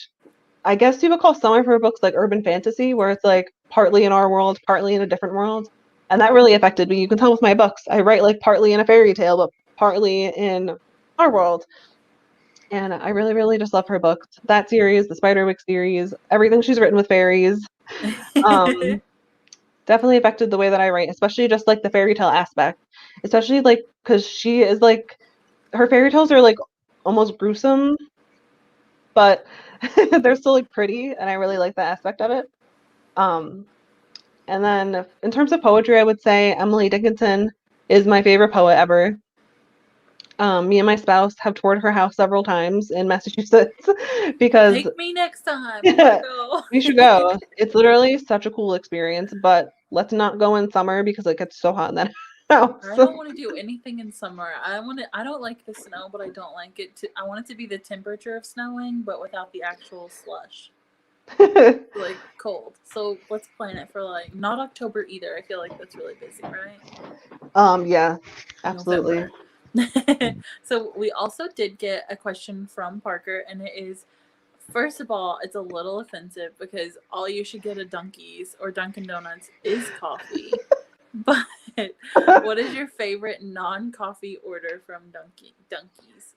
I guess you would call some of her books like urban fantasy, where it's like partly in our world, partly in a different world. And that really affected me. You can tell with my books, I write like partly in a fairy tale, but partly in our world. And I really, really just love her books. That series, the Spiderwick series, everything she's written with fairies. Definitely affected the way that I write, especially just like the fairy tale aspect, especially like because she is like her fairy tales are like almost gruesome, but they're still like pretty, and I really like that aspect of it. And then in terms of poetry, I would say Emily Dickinson is my favorite poet ever. Me and my spouse have toured her house several times in Massachusetts because Take me next time. yeah, Go. we should go. It's literally such a cool experience, but let's not go in summer because it gets so hot in that house. I don't want to do anything in summer. I don't like the snow, but I don't like it to. I want it to be the temperature of snowing, but without the actual slush. Like cold. So let's plan it for like not October either. I feel like that's really busy, right? Yeah, absolutely. November. So we also did get a question from Parker, and it is, first of all, it's a little offensive because all you should get at Dunkies or Dunkin' Donuts is coffee. But what is your favorite non-coffee order from Dunkies?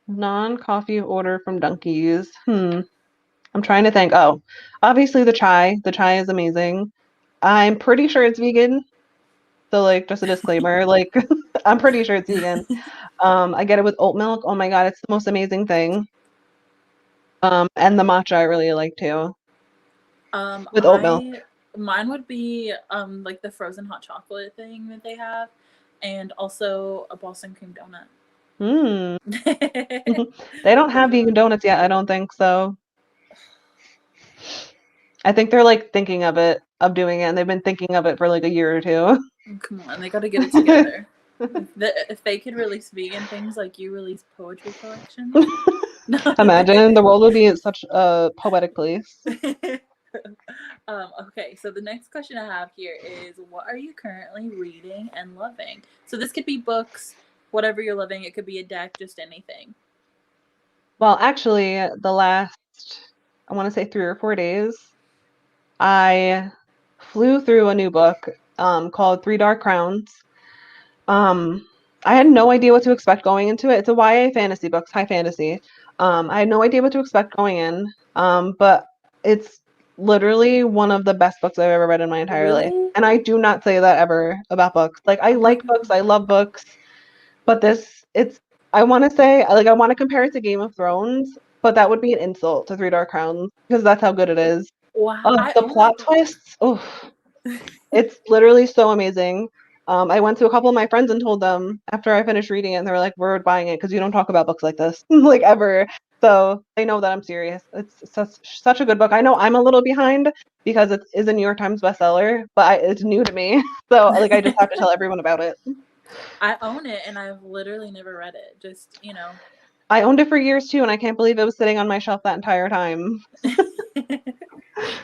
Non-coffee order from Dunkies. I'm trying to think. Oh, obviously the chai. The chai is amazing. I'm pretty sure it's vegan. So like just a disclaimer, like I'm pretty sure it's vegan. I get it with oat milk. Oh my God, it's the most amazing thing. And the matcha I really like too. With oat milk. Mine would be like the frozen hot chocolate thing that they have, and also a Boston cream donut. They don't have vegan donuts yet, I don't think so. I think they're like thinking of doing it, and they've been thinking of it for like a year or two. Come on, they got to get it together. If they could release vegan things like you release poetry collections. Imagine the world would be such a poetic place. Okay, so the next question I have here is, what are you currently reading and loving? So this could be books, whatever you're loving. It could be a deck, just anything. Well, actually, the last, I want to say 3 or 4 days, I flew through a new book called Three Dark Crowns. I had no idea what to expect going into it. It's a YA fantasy book, high fantasy. I had no idea what to expect going in, but it's literally one of the best books I've ever read in my entire life. And I do not say that ever about books. Like, I like books, I love books, but I want to say, like, I want to compare it to Game of Thrones, but that would be an insult to Three Dark Crowns because that's how good it is. Wow. The plot twists, it's literally so amazing. I went to a couple of my friends and told them after I finished reading it, and they were like, "We're buying it because you don't talk about books like this, like ever." So they know that I'm serious. It's such a good book. I know I'm a little behind because it is a New York Times bestseller, but it's new to me, so like I just have to tell everyone about it. I own it, and I've literally never read it. Just, I owned it for years too, and I can't believe it was sitting on my shelf that entire time.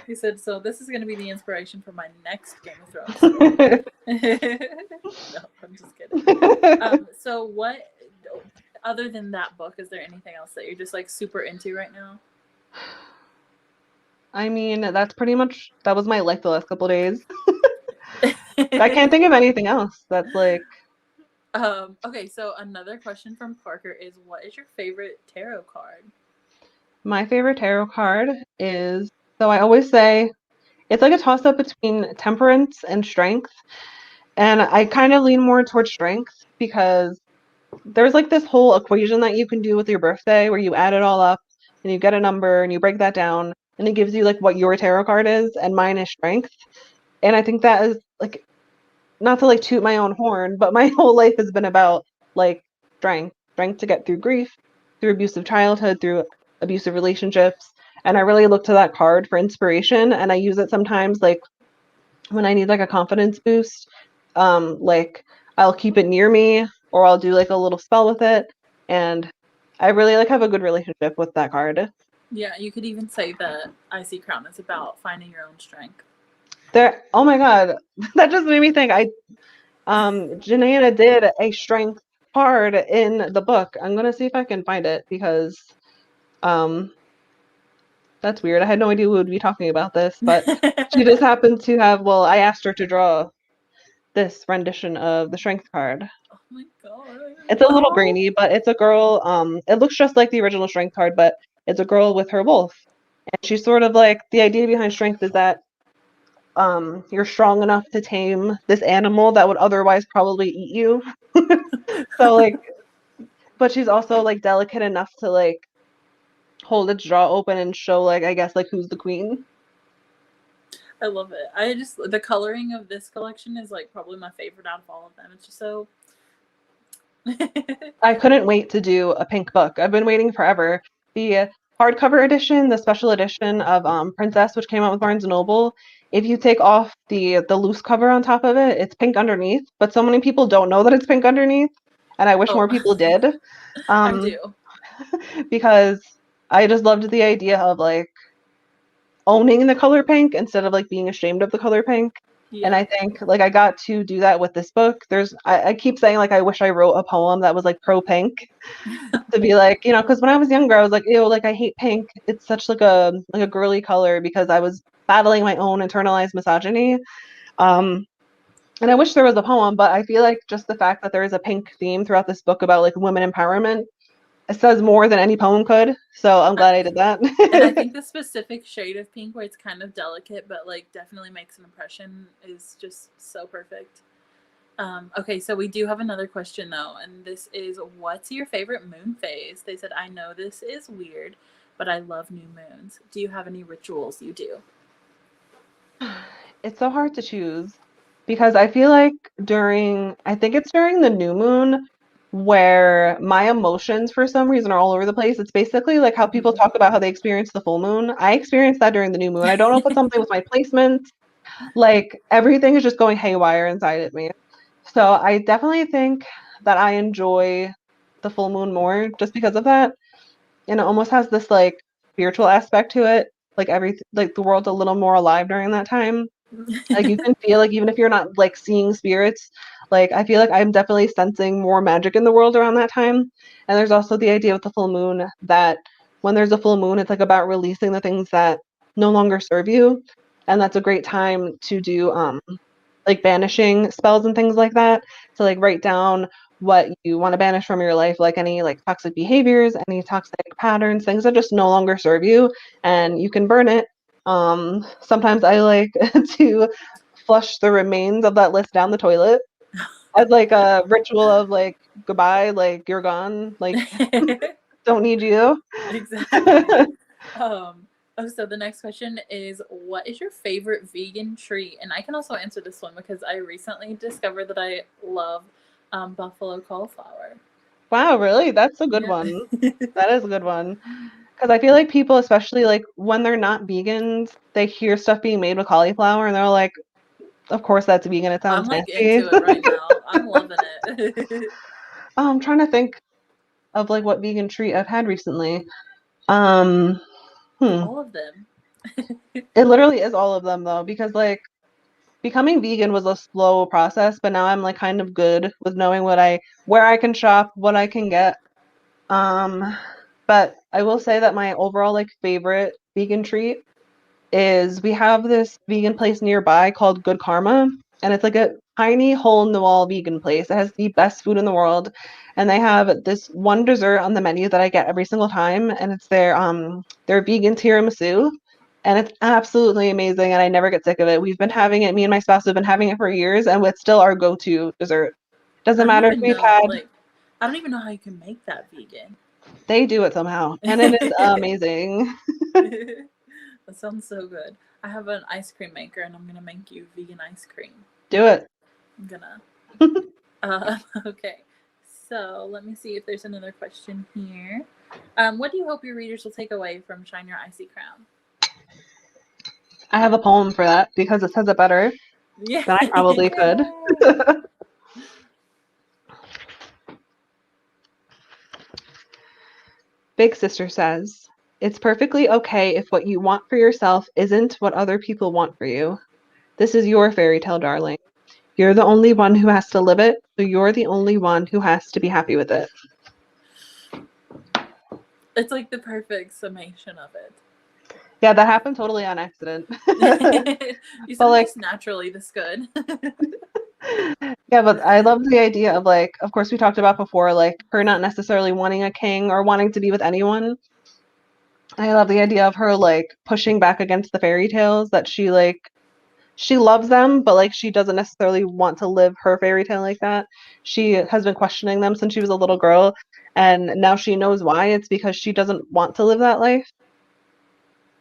He said, so this is going to be the inspiration for my next Game of Thrones. No, I'm just kidding. So what, other than that book, is there anything else that you're just like super into right now? I mean, that was my life the last couple days. I can't think of anything else that's like. Okay, so another question from Parker is, what is your favorite tarot card? My favorite tarot card is, so I always say, it's like a toss-up between temperance and strength. And I kind of lean more towards strength because there's like this whole equation that you can do with your birthday where you add it all up and you get a number and you break that down and it gives you like what your tarot card is, and mine is strength. And I think that is like, not to like toot my own horn, but my whole life has been about like strength to get through grief, through abusive childhood, through abusive relationships. And I really look to that card for inspiration, and I use it sometimes like when I need like a confidence boost. Like I'll keep it near me or I'll do like a little spell with it, and I really like have a good relationship with that card. Yeah, you could even say that Icy Crown is about finding your own strength. Oh my God, that just made me think. Janaina did a strength card in the book. I'm gonna see if I can find it because that's weird. I had no idea we would be talking about this, but she just happened to have, well, I asked her to draw this rendition of the strength card. Oh my God. It's a little grainy, but it's a girl, it looks just like the original strength card, but it's a girl with her wolf. And she's sort of like, the idea behind strength is that you're strong enough to tame this animal that would otherwise probably eat you. So like, but she's also like delicate enough to like hold its jaw open and show like, I guess, like who's the queen. I love it. The coloring of this collection is like probably my favorite out of all of them. It's just so. I couldn't wait to do a pink book. I've been waiting forever. The hardcover edition, the special edition of Princess, which came out with Barnes & Noble, if you take off the loose cover on top of it, it's pink underneath, but so many people don't know that it's pink underneath, and I wish more people did. I do. Because I just loved the idea of like owning the color pink instead of like being ashamed of the color pink. Yeah. And I think like I got to do that with this book. I keep saying like I wish I wrote a poem that was like pro pink to be like, because when I was younger I was like, ew, like I hate pink. It's such like a girly color, because I was battling my own internalized misogyny. And I wish there was a poem, but I feel like just the fact that there is a pink theme throughout this book about like women empowerment, it says more than any poem could, so I'm glad I did that. And I think the specific shade of pink, where it's kind of delicate but like definitely makes an impression, is just so perfect. Okay, so we do have another question though, and this is, what's your favorite moon phase? They said, I know this is weird, but I love new moons. Do you have any rituals you do? It's so hard to choose because I feel like I think it's during the new moon where my emotions for some reason are all over the place. It's basically like how people talk about how they experience the full moon. I experience that during the new moon. I don't know if it's something with my placement. Like everything is just going haywire inside of me. So I definitely think that I enjoy the full moon more just because of that. And it almost has this like spiritual aspect to it. Like the world's a little more alive during that time. Like you can feel like even if you're not like seeing spirits, like I feel like I'm definitely sensing more magic in the world around that time. And there's also the idea with the full moon that when there's a full moon, it's like about releasing the things that no longer serve you. And that's a great time to do like banishing spells and things like that. So like write down what you want to banish from your life, like any like toxic behaviors, any toxic patterns, things that just no longer serve you, and you can burn it. Sometimes I like to flush the remains of that list down the toilet as like a ritual of like goodbye, like you're gone, like don't need you. Exactly. So the next question is, what is your favorite vegan treat? And I can also answer this one because I recently discovered that I love buffalo cauliflower. Wow, really? That's a good Yeah. one. That is a good one. Because I feel like people, especially like when they're not vegans, they hear stuff being made with cauliflower and they're like, of course that's vegan. It I'm sounds like nasty. into it right now. I'm loving it. I'm trying to think of like what vegan treat I've had recently. Um, All of them. It literally is all of them though, because like becoming vegan was a slow process, but now I'm like kind of good with knowing where I can shop, what I can get. But I will say that my overall like favorite vegan treat is we have this vegan place nearby called Good Karma, and it's like a tiny hole in the wall vegan place. It has the best food in the world, and they have this one dessert on the menu that I get every single time, and it's their vegan tiramisu, and it's absolutely amazing, and I never get sick of it. We've been having it, me and my spouse have been having it for years, and it's still our go-to dessert. Doesn't matter if we've had. I don't even know how you can make that vegan. They do it somehow, and it is amazing. That sounds so good. I have an ice cream maker, and I'm gonna make you vegan ice cream. Do it. I'm gonna. Okay. So let me see if there's another question here. What do you hope your readers will take away from Shine Your Icy Crown? I have a poem for that because it says it better Yeah. than I probably could. Big Sister says, "It's perfectly okay if what you want for yourself isn't what other people want for you. This is your fairy tale, darling. You're the only one who has to live it, so you're the only one who has to be happy with it." It's like the perfect summation of it. Yeah, that happened totally on accident. You sound like, just naturally this good. Yeah, but I love the idea of like, of course we talked about before, like her not necessarily wanting a king or wanting to be with anyone. I love the idea of her like pushing back against the fairy tales that she loves them, but like she doesn't necessarily want to live her fairy tale like that. She has been questioning them since she was a little girl, and now she knows why. It's because she doesn't want to live that life.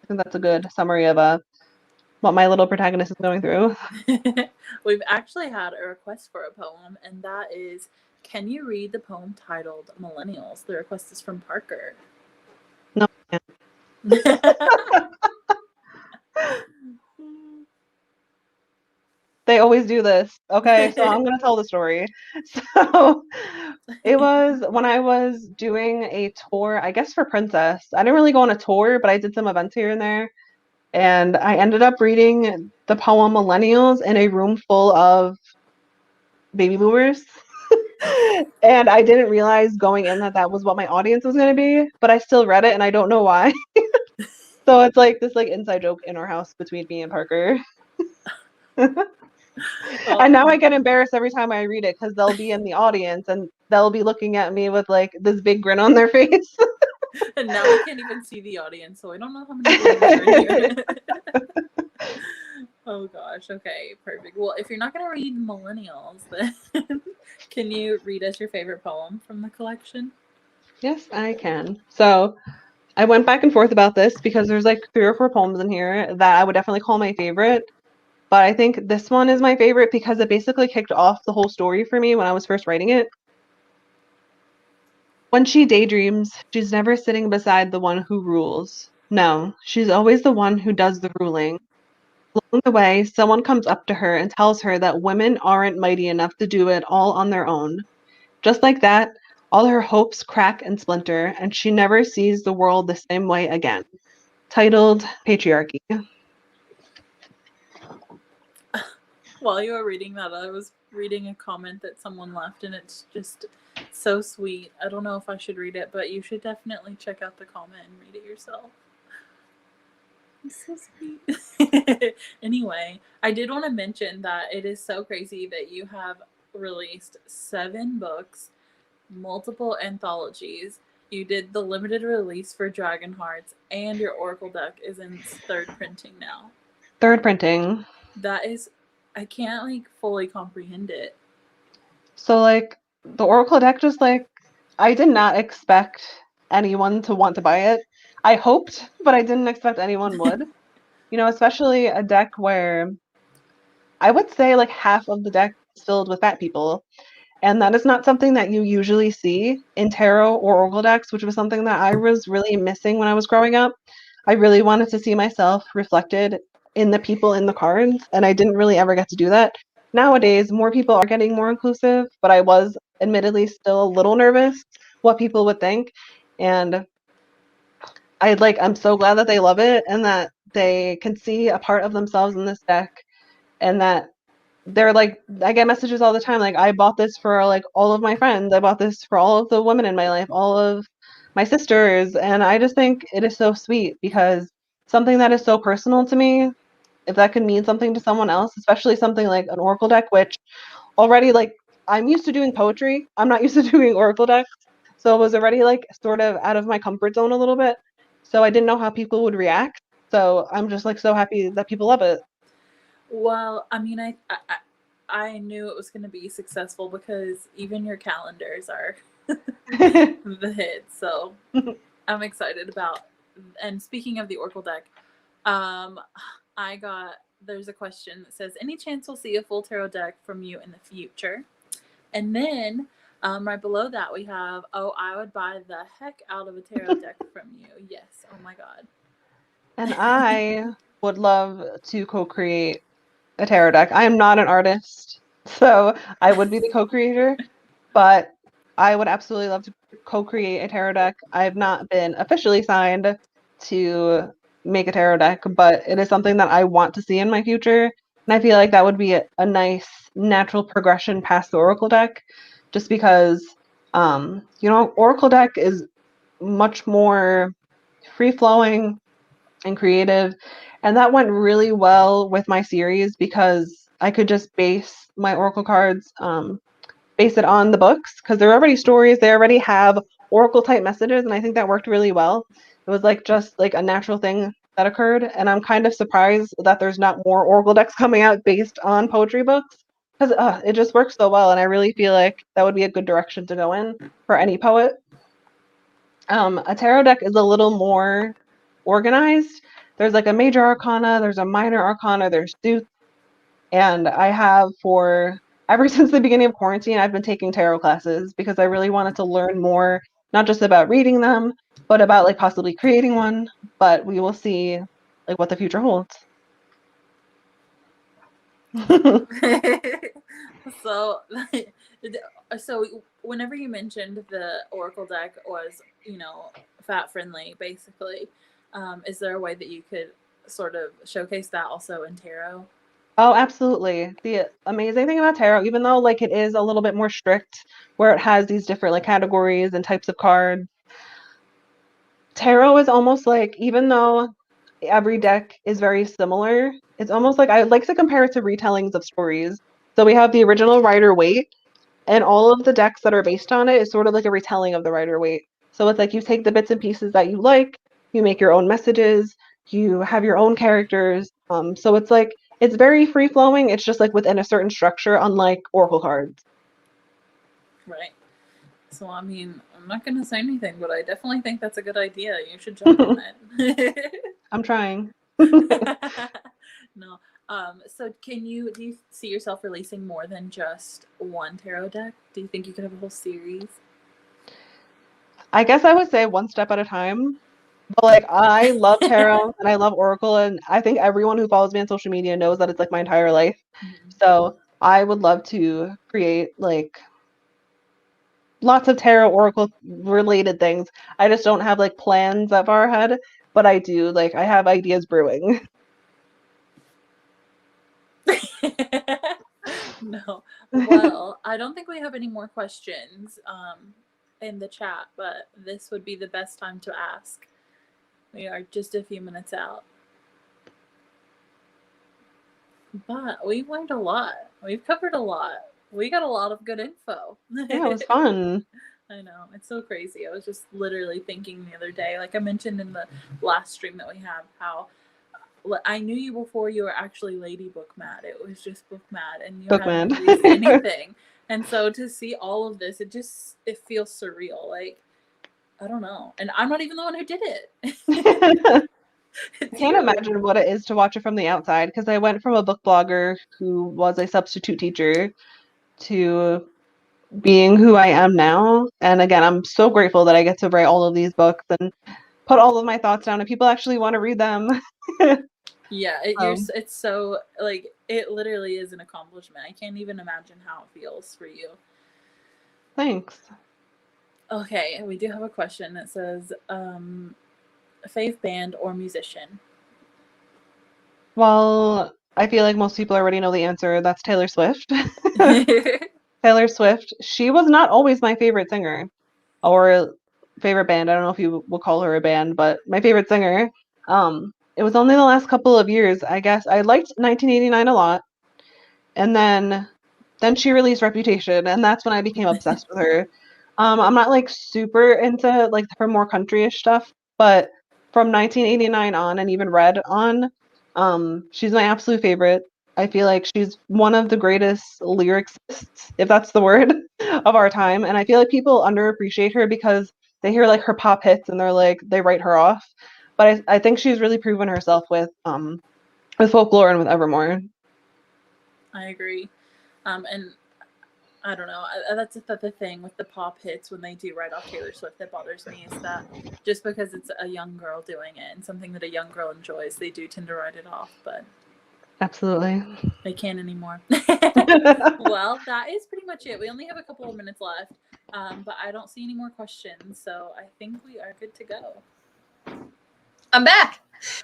I think that's a good summary of what my little protagonist is going through. We've actually had a request for a poem, and that is, can you read the poem titled Millennials? The request is from Parker. No. They always do this. Okay, so I'm going to tell the story. So it was when I was doing a tour, I guess for Princess. I didn't really go on a tour, but I did some events here and there. And I ended up reading the poem Millennials in a room full of baby boomers. And I didn't realize going in that was what my audience was going to be, but I still read it and I don't know why. So it's like this like inside joke in our house between me and Parker. And now I get embarrassed every time I read it because they'll be in the audience and they'll be looking at me with like this big grin on their face. And now we can't even see the audience, so I don't know how many boomers are here. Oh gosh, okay, perfect. Well, if you're not going to read Millennials, then can you read us your favorite poem from the collection? Yes, I can. So I went back and forth about this because there's like 3 or 4 poems in here that I would definitely call my favorite. But I think this one is my favorite because it basically kicked off the whole story for me when I was first writing it. When she daydreams, she's never sitting beside the one who rules. No, she's always the one who does the ruling. Along the way, someone comes up to her and tells her that women aren't mighty enough to do it all on their own. Just like that, all her hopes crack and splinter, and she never sees the world the same way again. Titled Patriarchy. While you were reading that, I was reading a comment that someone left, and it's just so sweet. I don't know if I should read it, but you should definitely check out the comment and read it yourself. It's so sweet. Anyway, I did want to mention that it is so crazy that you have released 7 books, multiple anthologies. You did the limited release for Dragon Hearts, and your Oracle deck is in 3rd printing now. 3rd printing. That is, I can't like fully comprehend it. So like the Oracle deck just like I did not expect anyone to want to buy it. I hoped, but I didn't expect anyone would. You know, especially a deck where I would say like half of the deck is filled with fat people. And that is not something that you usually see in tarot or oracle decks, which was something that I was really missing when I was growing up. I really wanted to see myself reflected in the people in the cards, and I didn't really ever get to do that. Nowadays, more people are getting more inclusive, but I was admittedly still a little nervous what people would think. And I'm so glad that they love it and that they can see a part of themselves in this deck, and that they're like, I get messages all the time like, I bought this for like all of my friends, I bought this for all of the women in my life, all of my sisters. And I just think it is so sweet because something that is so personal to me, if that could mean something to someone else, especially something like an oracle deck, which already like I'm used to doing poetry, I'm not used to doing oracle decks, so it was already like sort of out of my comfort zone a little bit, so I didn't know how people would react. So I'm just like so happy that people love it. Well, I mean, I knew it was going to be successful because even your calendars are the hit. So I'm excited about. And speaking of the Oracle deck, there's a question that says, any chance we'll see a full tarot deck from you in the future? And then right below that we have, I would buy the heck out of a tarot deck from you. Yes. Oh my God. And I would love to co-create a tarot deck. I am not an artist, so I would be the co-creator, but I would absolutely love to co-create a tarot deck. I have not been officially signed to make a tarot deck, but it is something that I want to see in my future. And I feel like that would be a nice natural progression past the Oracle deck, just because, Oracle deck is much more free-flowing and creative. And that went really well with my series because I could just base my oracle cards, base it on the books because they're already stories. They already have oracle type messages, and I think that worked really well. It was like just like a natural thing that occurred, and I'm kind of surprised that there's not more oracle decks coming out based on poetry books because it just works so well, and I really feel like that would be a good direction to go in for any poet. A tarot deck is a little more organized. There's like a major arcana, there's a minor arcana, there's suits, and I have ever since the beginning of quarantine, I've been taking tarot classes because I really wanted to learn more, not just about reading them, but about like possibly creating one. But we will see like what the future holds. So, so whenever you mentioned the Oracle deck was, fat friendly, basically, is there a way that you could sort of showcase that also in tarot? Oh, absolutely. The amazing thing about tarot, even though like it is a little bit more strict, where it has these different like categories and types of cards, tarot is almost like, even though every deck is very similar, it's almost like I like to compare it to retellings of stories. So we have the original Rider-Waite, and all of the decks that are based on it is sort of like a retelling of the Rider-Waite. So it's like you take the bits and pieces that you like, you make your own messages, you have your own characters. So it's like it's very free flowing. It's just like within a certain structure, unlike oracle cards. Right. So, I mean, I'm not going to say anything, but I definitely think that's a good idea. You should jump on it. I'm trying. No. So do you see yourself releasing more than just one tarot deck? Do you think you could have a whole series? I guess I would say one step at a time. But like I love tarot and I love oracle, and I think everyone who follows me on social media knows that it's like my entire life. So I would love to create like lots of tarot oracle related things. I just don't have like plans that far ahead, but I do like I have ideas brewing. No. Well, I don't think we have any more questions in the chat, but this would be the best time to ask. We are just a few minutes out. But we've learned a lot. We've covered a lot. We got a lot of good info. Yeah, it was fun. I know. It's so crazy. I was just literally thinking the other day, like I mentioned in the last stream that we have, how I knew you before you were actually Lady Book Mad. It was just Book Mad, and you hadn't released anything. And so to see all of this, it feels surreal. Like, I don't know. And I'm not even the one who did it. I can't imagine what it is to watch it from the outside, because I went from a book blogger who was a substitute teacher to being who I am now. And again, I'm so grateful that I get to write all of these books and put all of my thoughts down and people actually want to read them. Yeah, it's so, like, it literally is an accomplishment. I can't even imagine how it feels for you. Thanks. Okay, we do have a question that says, fave band or musician? Well, I feel like most people already know the answer. That's Taylor Swift. Taylor Swift. She was not always my favorite singer or favorite band. I don't know if you will call her a band, but my favorite singer. It was only the last couple of years, I guess. I liked 1989 a lot. And then she released Reputation, and that's when I became obsessed with her. I'm not like super into like her more countryish stuff, but from 1989 on and even Red on, she's my absolute favorite. I feel like she's one of the greatest lyricists, if that's the word, of our time. And I feel like people underappreciate her because they hear like her pop hits and they write her off. But I think she's really proven herself with Folklore and with Evermore. I agree. And I don't know. That's the thing with the pop hits when they do write off Taylor Swift that bothers me, is that just because it's a young girl doing it and something that a young girl enjoys, they do tend to write it off. But absolutely, they can't anymore. Well, that is pretty much it. We only have a couple of minutes left, but I don't see any more questions, so I think we are good to go. I'm back.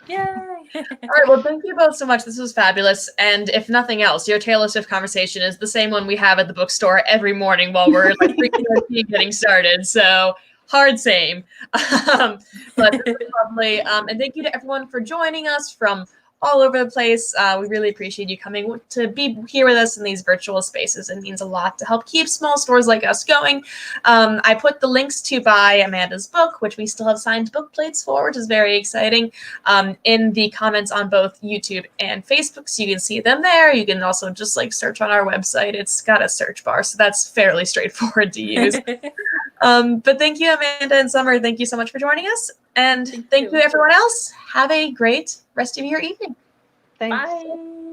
Yay! All right, well, thank you both so much. This was fabulous. And if nothing else, your Taylor Swift conversation is the same one we have at the bookstore every morning while we're like drinking our tea getting started. So hard same. But this was lovely. And thank you to everyone for joining us from all over the place. We really appreciate you coming to be here with us in these virtual spaces. It means a lot to help keep small stores like us going. I put the links to buy Amanda's book, which we still have signed book plates for, which is very exciting, in the comments on both YouTube and Facebook. So you can see them there. You can also just like search on our website. It's got a search bar, so that's fairly straightforward to use. But thank you, Amanda and Summer. Thank you so much for joining us. And thank you, everyone else. Have a great rest of your evening. Thanks. Bye.